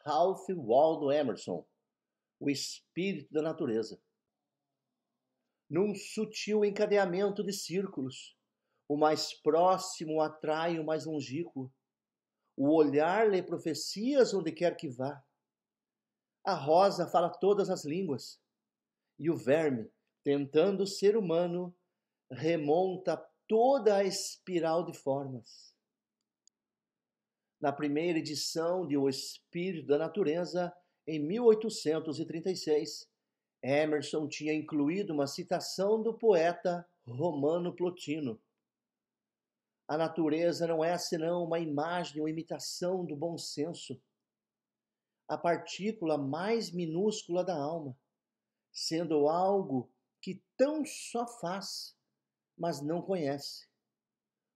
Ralph Waldo Emerson, o espírito da natureza. Num sutil encadeamento de círculos, o mais próximo atrai o mais longínquo. O olhar lê profecias onde quer que vá. A rosa fala todas as línguas, e o verme, tentando ser humano, remonta toda a espiral de formas. Na primeira edição de O Espírito da Natureza, em 1836, Emerson tinha incluído uma citação do poeta romano Plotino. A natureza não é senão uma imagem ou imitação do bom senso, a partícula mais minúscula da alma, sendo algo que tão só faz, mas não conhece.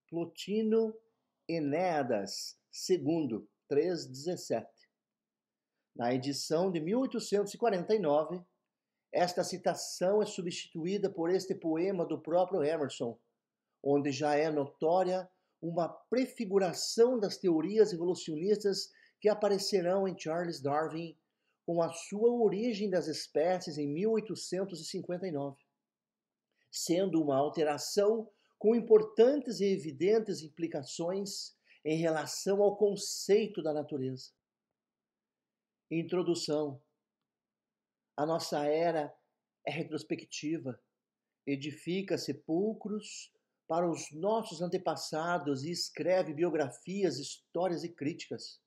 Plotino, Enéadas, 2, 3:17. Na edição de 1849, esta citação é substituída por este poema do próprio Emerson, onde já é notória uma prefiguração das teorias evolucionistas que aparecerão em Charles Darwin com a sua Origem das Espécies em 1859, sendo uma alteração com importantes e evidentes implicações em relação ao conceito da natureza. Introdução. A nossa era é retrospectiva, edifica sepulcros para os nossos antepassados e escreve biografias, histórias e críticas.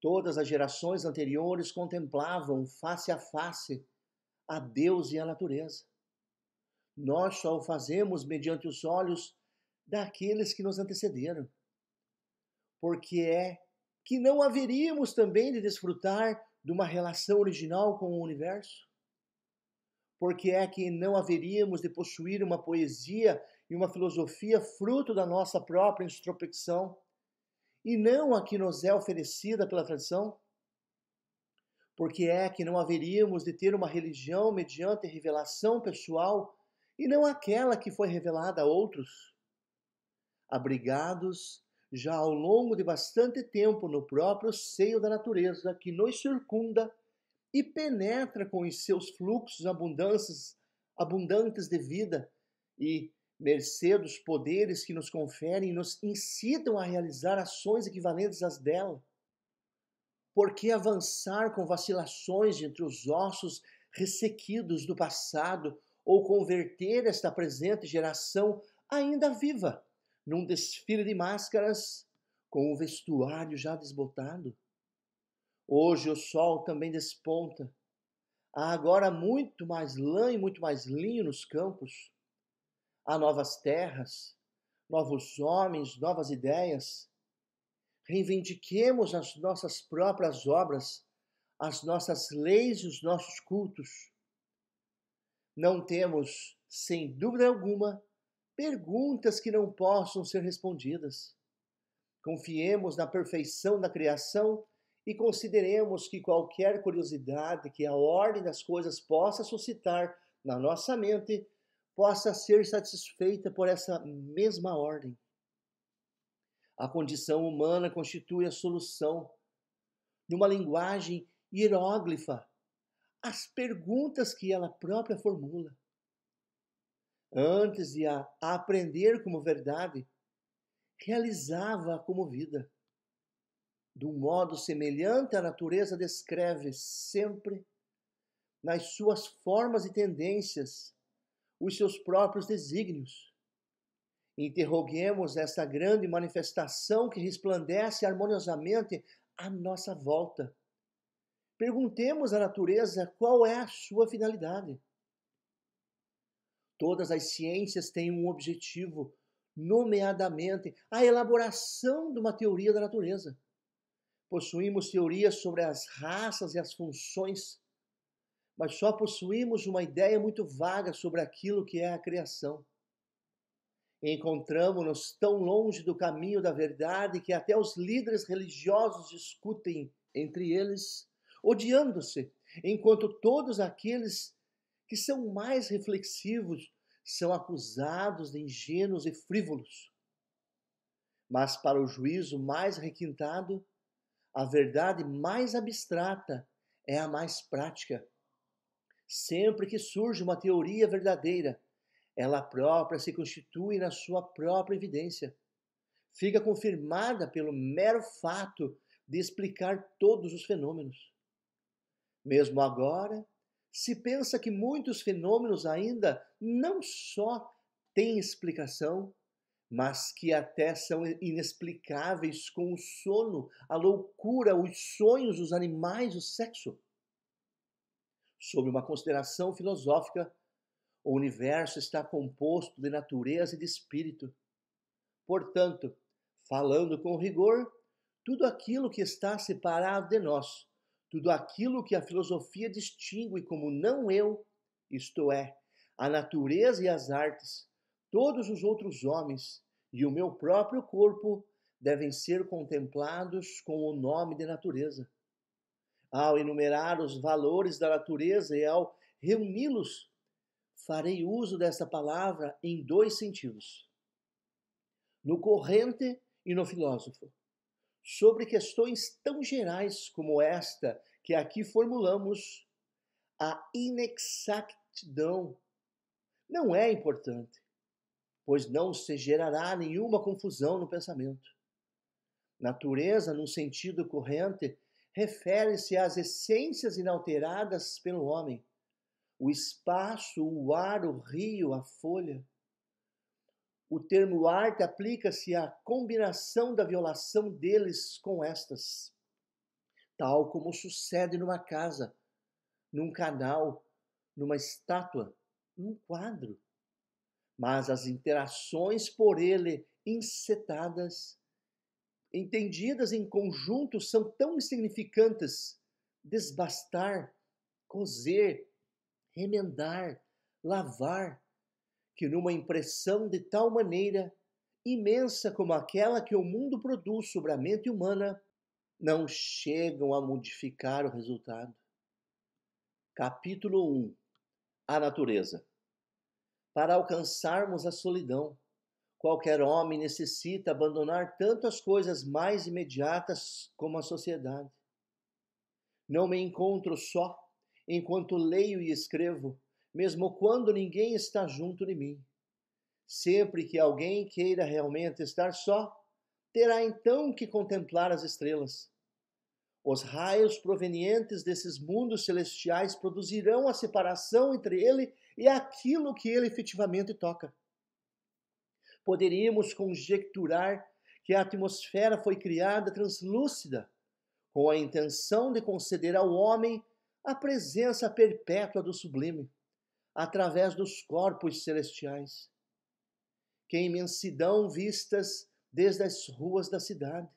Todas as gerações anteriores contemplavam face a face a Deus e a natureza. Nós só o fazemos mediante os olhos daqueles que nos antecederam. Porque é que não haveríamos também de desfrutar de uma relação original com o universo? Porque é que não haveríamos de possuir uma poesia e uma filosofia fruto da nossa própria introspecção, e não a que nos é oferecida pela tradição? Porque é que não haveríamos de ter uma religião mediante revelação pessoal e não aquela que foi revelada a outros? Abrigados já ao longo de bastante tempo no próprio seio da natureza que nos circunda e penetra com os seus fluxos abundantes de vida e, mercê dos poderes que nos conferem e nos incitam a realizar ações equivalentes às dela. Por que avançar com vacilações entre os ossos ressequidos do passado ou converter esta presente geração ainda viva num desfile de máscaras com o vestuário já desbotado? Hoje o sol também desponta. Há agora muito mais lã e muito mais linho nos campos. Há novas terras, novos homens, novas ideias. Reivindiquemos as nossas próprias obras, as nossas leis e os nossos cultos. Não temos, sem dúvida alguma, perguntas que não possam ser respondidas. Confiemos na perfeição da criação e consideremos que qualquer curiosidade que a ordem das coisas possa suscitar na nossa mente possa ser satisfeita por essa mesma ordem. A condição humana constitui a solução, numa linguagem hieróglifa, as perguntas que ela própria formula. Antes de a aprender como verdade, realizava-a como vida. De um modo semelhante, a natureza descreve sempre, nas suas formas e tendências, os seus próprios desígnios. Interroguemos essa grande manifestação que resplandece harmoniosamente à nossa volta. Perguntemos à natureza qual é a sua finalidade. Todas as ciências têm um objetivo, nomeadamente a elaboração de uma teoria da natureza. Possuímos teorias sobre as raças e as funções, mas só possuímos uma ideia muito vaga sobre aquilo que é a criação. Encontramos-nos tão longe do caminho da verdade que até os líderes religiosos discutem entre eles, odiando-se, enquanto todos aqueles que são mais reflexivos são acusados de ingênuos e frívolos. Mas para o juízo mais requintado, A verdade mais abstrata é a mais prática. Sempre que surge uma teoria verdadeira, ela própria se constitui na sua própria evidência. Fica confirmada pelo mero fato de explicar todos os fenômenos. Mesmo agora, se pensa que muitos fenômenos ainda não só têm explicação, mas que até são inexplicáveis, com o sono, a loucura, os sonhos dos animais, o sexo. Sob uma consideração filosófica, o universo está composto de natureza e de espírito. Portanto, falando com rigor, tudo aquilo que está separado de nós, tudo aquilo que a filosofia distingue como não eu, isto é, a natureza e as artes, todos os outros homens e o meu próprio corpo devem ser contemplados com o nome de natureza. Ao enumerar os valores da natureza e ao reuni-los, farei uso dessa palavra em dois sentidos: no corrente e no filósofo, sobre questões tão gerais como esta que aqui formulamos. A inexactidão não é importante, pois não se gerará nenhuma confusão no pensamento. Natureza, num sentido corrente, refere-se às essências inalteradas pelo homem: o espaço, o ar, o rio, a folha. O termo arte aplica-se à combinação da violação deles com estas, tal como sucede numa casa, num canal, numa estátua, num quadro. Mas as interações por ele encetadas, entendidas em conjunto, são tão insignificantes: desbastar, coser, remendar, lavar, que numa impressão de tal maneira imensa como aquela que o mundo produz sobre a mente humana, não chegam a modificar o resultado. Capítulo 1. A natureza. Para alcançarmos a solidão, qualquer homem necessita abandonar tanto as coisas mais imediatas como a sociedade. Não me encontro só enquanto leio e escrevo, mesmo quando ninguém está junto de mim. Sempre que alguém queira realmente estar só, terá então que contemplar as estrelas. Os raios provenientes desses mundos celestiais produzirão a separação entre ele e aquilo que ele efetivamente toca. Poderíamos conjecturar que a atmosfera foi criada translúcida, com a intenção de conceder ao homem a presença perpétua do sublime, através dos corpos celestiais. Que imensidão vistas desde as ruas da cidade!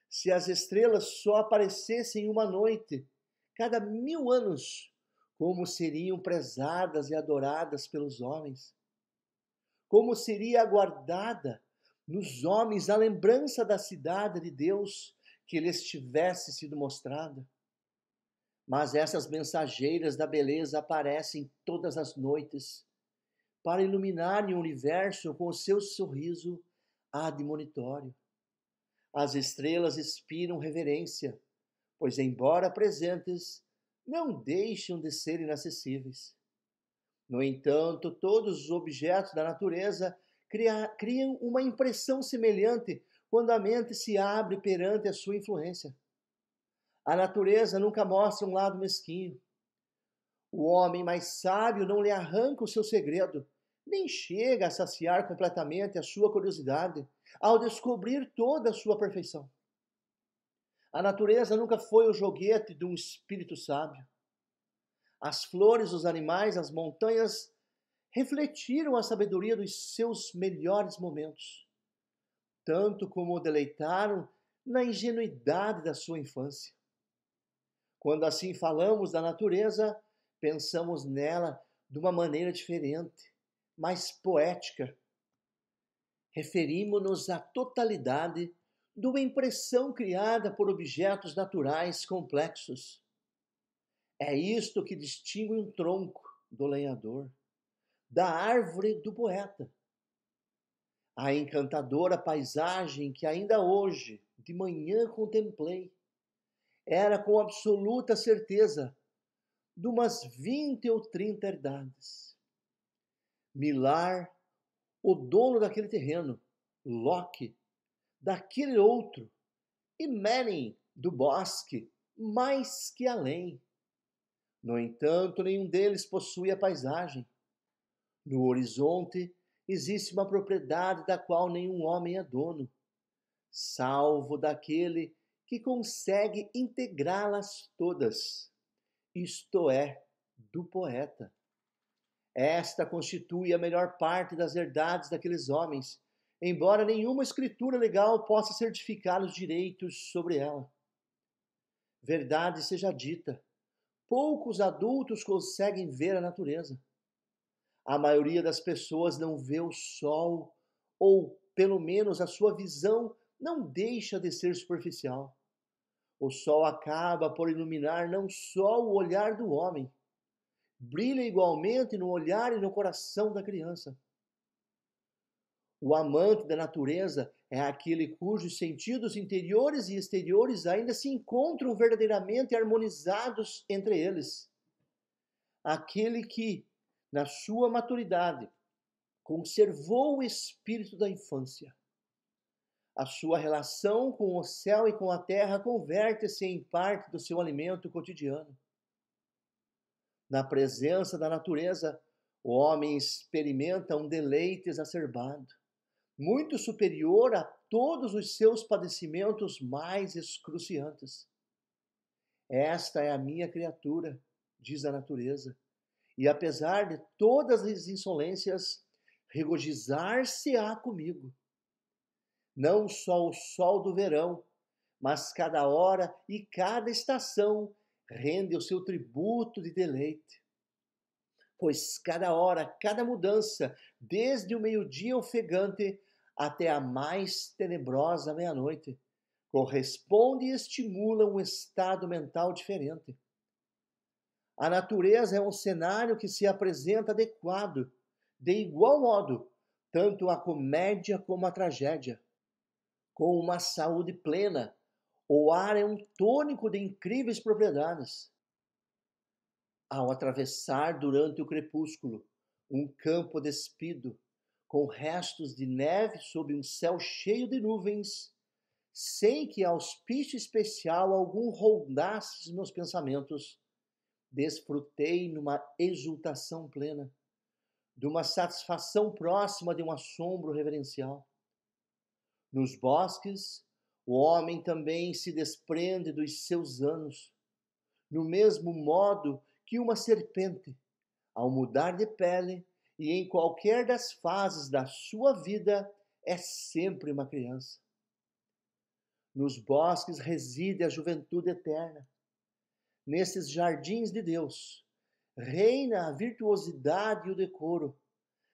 Se as estrelas só aparecessem uma noite, cada 1000 anos, como seriam prezadas e adoradas pelos homens? Como seria aguardada nos homens a lembrança da cidade de Deus que lhes tivesse sido mostrada? Mas essas mensageiras da beleza aparecem todas as noites para iluminarem o universo com o seu sorriso admonitório. As estrelas inspiram reverência, pois, embora presentes, não deixam de ser inacessíveis. No entanto, todos os objetos da natureza criam uma impressão semelhante quando a mente se abre perante a sua influência. A natureza nunca mostra um lado mesquinho. O homem mais sábio não lhe arranca o seu segredo, nem chega a saciar completamente a sua curiosidade ao descobrir toda a sua perfeição. A natureza nunca foi o joguete de um espírito sábio. As flores, os animais, as montanhas refletiram a sabedoria dos seus melhores momentos, tanto como o deleitaram na ingenuidade da sua infância. Quando assim falamos da natureza, pensamos nela de uma maneira diferente, mais poética. Referimos-nos à totalidade de uma impressão criada por objetos naturais complexos. É isto que distingue um tronco do lenhador, da árvore do poeta. A encantadora paisagem que ainda hoje, de manhã, contemplei, era com absoluta certeza de umas 20 ou 30 herdades. Millar, o dono daquele terreno, Locke, daquele outro, e Manning, do bosque, mais que além. No entanto, nenhum deles possui a paisagem. No horizonte existe uma propriedade da qual nenhum homem é dono, salvo daquele que consegue integrá-las todas, isto é, do poeta. Esta constitui a melhor parte das herdades daqueles homens, embora nenhuma escritura legal possa certificar os direitos sobre ela. Verdade seja dita, poucos adultos conseguem ver a natureza. A maioria das pessoas não vê o sol, ou pelo menos a sua visão não deixa de ser superficial. O sol acaba por iluminar não só o olhar do homem, brilha igualmente no olhar e no coração da criança. O amante da natureza é aquele cujos sentidos interiores e exteriores ainda se encontram verdadeiramente harmonizados entre eles. Aquele que, na sua maturidade, conservou o espírito da infância. A sua relação com o céu e com a terra converte-se em parte do seu alimento cotidiano. Na presença da natureza, o homem experimenta um deleite exacerbado, muito superior a todos os seus padecimentos mais excruciantes. Esta é a minha criatura, diz a natureza, e apesar de todas as insolências, regozijar-se-á comigo. Não só o sol do verão, mas cada hora e cada estação rende o seu tributo de deleite. Pois cada hora, cada mudança, desde o meio-dia ofegante até a mais tenebrosa meia-noite, corresponde e estimula um estado mental diferente. A natureza é um cenário que se apresenta adequado, de igual modo, tanto à comédia como à tragédia. Com uma saúde plena, o ar é um tônico de incríveis propriedades. Ao atravessar durante o crepúsculo um campo despido, com restos de neve sob um céu cheio de nuvens, sem que auspício especial algum rondasse meus pensamentos, desfrutei numa exultação plena, de uma satisfação próxima de um assombro reverencial. Nos bosques, o homem também se desprende dos seus anos, no mesmo modo que uma serpente, ao mudar de pele e em qualquer das fases da sua vida, é sempre uma criança. Nos bosques reside a juventude eterna. Nesses jardins de Deus, reina a virtuosidade e o decoro.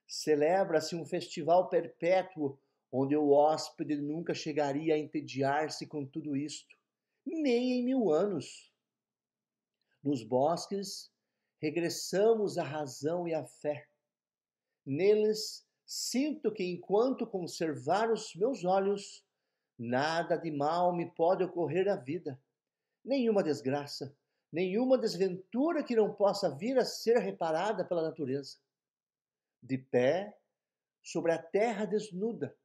Celebra-se um festival perpétuo, onde o hóspede nunca chegaria a entediar-se com tudo isto, nem em 1000 anos. Nos bosques, regressamos à razão e à fé. Neles, sinto que enquanto conservar os meus olhos, nada de mal me pode ocorrer à vida, nenhuma desgraça, nenhuma desventura que não possa vir a ser reparada pela natureza. De pé, sobre a terra desnuda,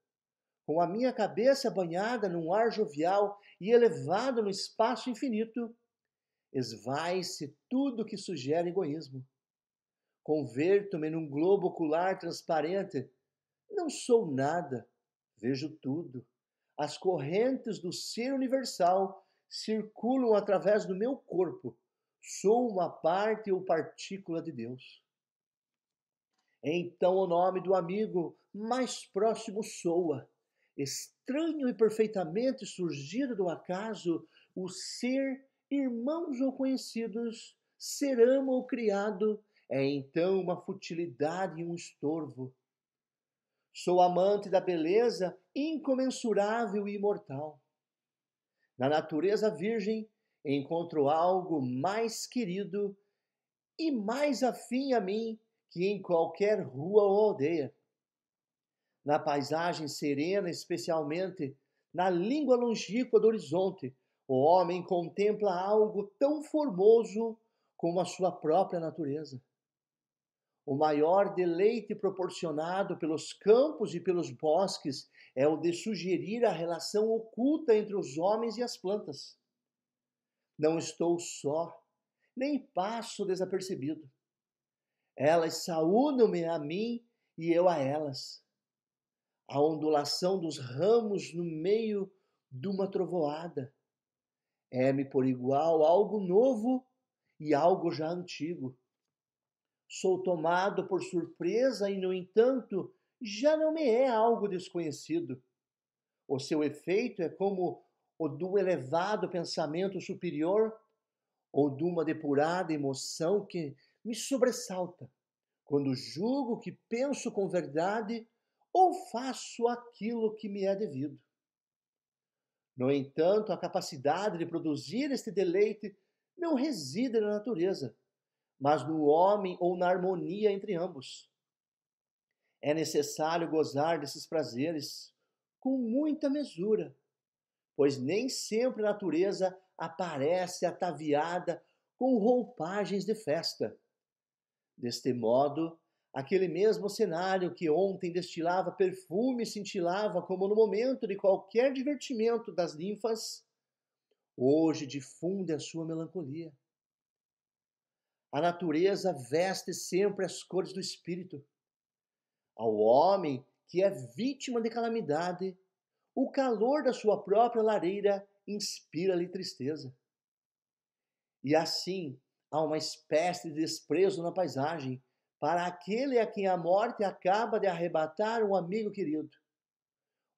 com a minha cabeça banhada num ar jovial e elevado no espaço infinito, esvai-se tudo que sugere egoísmo. Converto-me num globo ocular transparente. Não sou nada, vejo tudo. As correntes do ser universal circulam através do meu corpo. Sou uma parte ou partícula de Deus. Então o nome do amigo mais próximo soa. Estranho e perfeitamente surgido do acaso, o ser, irmãos ou conhecidos, ser amo ou criado, é então uma futilidade e um estorvo. Sou amante da beleza incomensurável e imortal. Na natureza virgem encontro algo mais querido e mais afim a mim que em qualquer rua ou aldeia. Na paisagem serena, especialmente na língua longínqua do horizonte, O homem contempla algo tão formoso como a sua própria natureza. O maior deleite proporcionado pelos campos e pelos bosques é o de sugerir a relação oculta entre os homens e as plantas. Não estou só, nem passo desapercebido. Elas saúdam-me a mim e eu a elas. A ondulação dos ramos no meio de uma trovoada é-me por igual algo novo e algo já antigo. Sou tomado por surpresa e, no entanto, já não me é algo desconhecido. O seu efeito é como o do elevado pensamento superior ou de uma depurada emoção que me sobressalta quando julgo que penso com verdade ou faço aquilo que me é devido. No entanto, a capacidade de produzir este deleite não reside na natureza, mas no homem ou na harmonia entre ambos. É necessário gozar desses prazeres com muita mesura, pois nem sempre a natureza aparece ataviada com roupagens de festa. Deste modo, aquele mesmo cenário que ontem destilava perfume e cintilava como no momento de qualquer divertimento das ninfas, hoje difunde a sua melancolia. A natureza veste sempre as cores do espírito. Ao homem que é vítima de calamidade, o calor da sua própria lareira inspira-lhe tristeza. E assim há uma espécie de desprezo na paisagem para aquele a quem a morte acaba de arrebatar um amigo querido.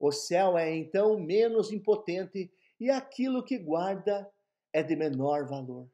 O céu é então menos impotente e aquilo que guarda é de menor valor.